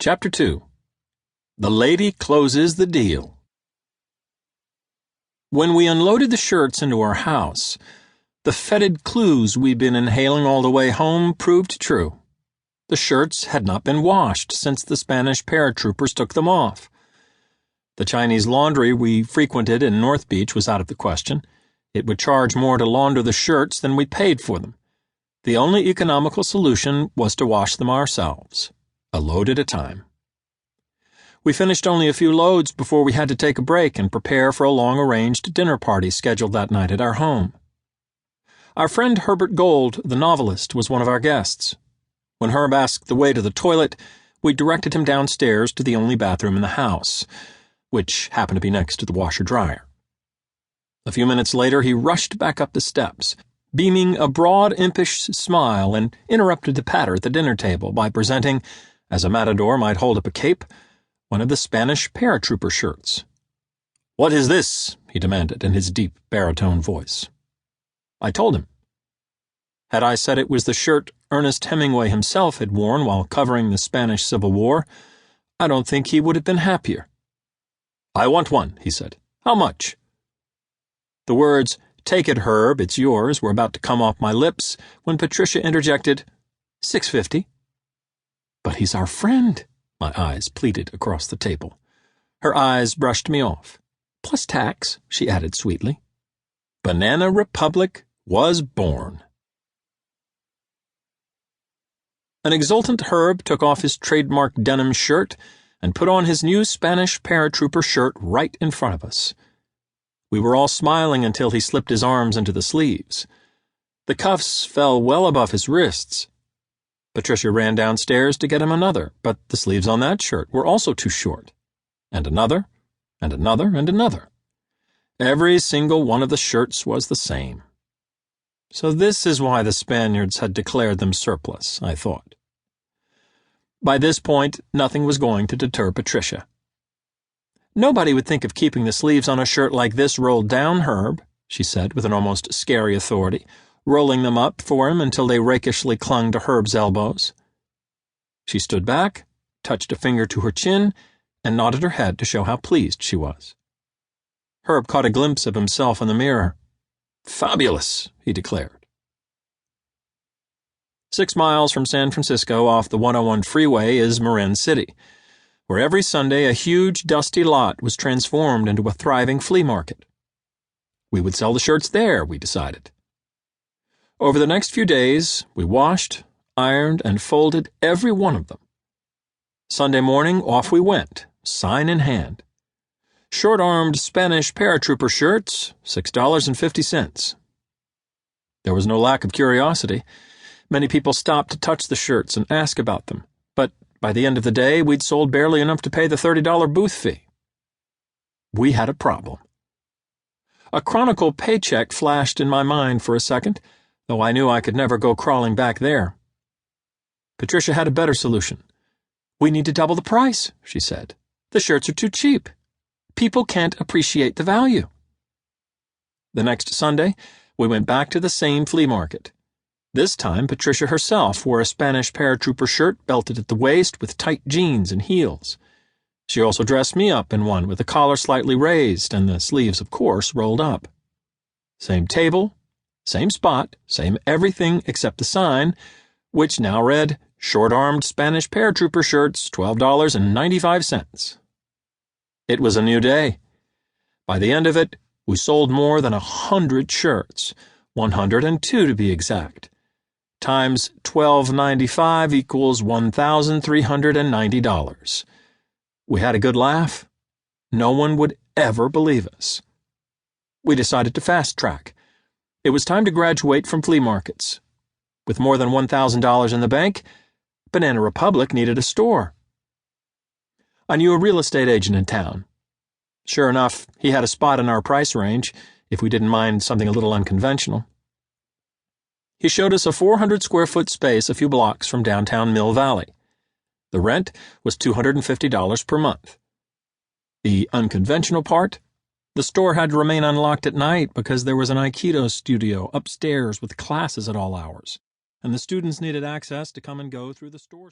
Chapter 2. The Lady Closes the Deal. When we unloaded the shirts into our house, the fetid clues we'd been inhaling all the way home proved true. The shirts had not been washed since the Spanish paratroopers took them off. The Chinese laundry we frequented in North Beach was out of the question. It would charge more to launder the shirts than we paid for them. The only economical solution was to wash them ourselves, a load at a time. We finished only a few loads before we had to take a break and prepare for a long-arranged dinner party scheduled that night at our home. Our friend Herbert Gold, the novelist, was one of our guests. When Herb asked the way to the toilet, we directed him downstairs to the only bathroom in the house, which happened to be next to the washer-dryer. A few minutes later, he rushed back up the steps, beaming a broad, impish smile, and interrupted the patter at the dinner table by presenting, as a matador might hold up a cape, one of the Spanish paratrooper shirts. "What is this?" he demanded in his deep baritone voice. I told him. Had I said it was the shirt Ernest Hemingway himself had worn while covering the Spanish Civil War, I don't think he would have been happier. "I want one," he said. "How much?" The words, "Take it, Herb, it's yours," were about to come off my lips when Patricia interjected, "$6.50. "But he's our friend," my eyes pleaded across the table. Her eyes brushed me off. "Plus tax," she added sweetly. Banana Republic was born. An exultant Herb took off his trademark denim shirt and put on his new Spanish paratrooper shirt right in front of us. We were all smiling until he slipped his arms into the sleeves. The cuffs fell well above his wrists. Patricia ran downstairs to get him another, but the sleeves on that shirt were also too short. And another, and another, and another. Every single one of the shirts was the same. So this is why the Spaniards had declared them surplus, I thought. By this point, nothing was going to deter Patricia. "Nobody would think of keeping the sleeves on a shirt like this rolled down, Herb," she said with an almost scary authority, rolling them up for him until they rakishly clung to Herb's elbows. She stood back, touched a finger to her chin, and nodded her head to show how pleased she was. Herb caught a glimpse of himself in the mirror. "Fabulous," he declared. 6 miles from San Francisco off the 101 freeway is Marin City, where every Sunday a huge dusty lot was transformed into a thriving flea market. We would sell the shirts there, we decided. Over the next few days, we washed, ironed, and folded every one of them. Sunday morning, off we went, sign in hand. Short-armed Spanish paratrooper shirts, $6.50. There was no lack of curiosity. Many people stopped to touch the shirts and ask about them, but by the end of the day, we'd sold barely enough to pay the $30 booth fee. We had a problem. A Chronicle paycheck flashed in my mind for a second, though I knew I could never go crawling back there. Patricia had a better solution. "We need to double the price," she said. "The shirts are too cheap. People can't appreciate the value." The next Sunday, we went back to the same flea market. This time, Patricia herself wore a Spanish paratrooper shirt belted at the waist with tight jeans and heels. She also dressed me up in one with the collar slightly raised and the sleeves, of course, rolled up. Same table, same spot, same everything except the sign, which now read, "Short-armed Spanish paratrooper shirts, $12.95. It was a new day. By the end of it, we sold more than 100 shirts, 102 to be exact. Times $12.95 equals $1,390. We had a good laugh. No one would ever believe us. We decided to fast-track. It was time to graduate from flea markets. With more than $1,000 in the bank, Banana Republic needed a store. I knew a real estate agent in town. Sure enough, he had a spot in our price range, if we didn't mind something a little unconventional. He showed us a 400-square-foot space a few blocks from downtown Mill Valley. The rent was $250 per month. The unconventional part? The store had to remain unlocked at night because there was an Aikido studio upstairs with classes at all hours, and the students needed access to come and go through the store's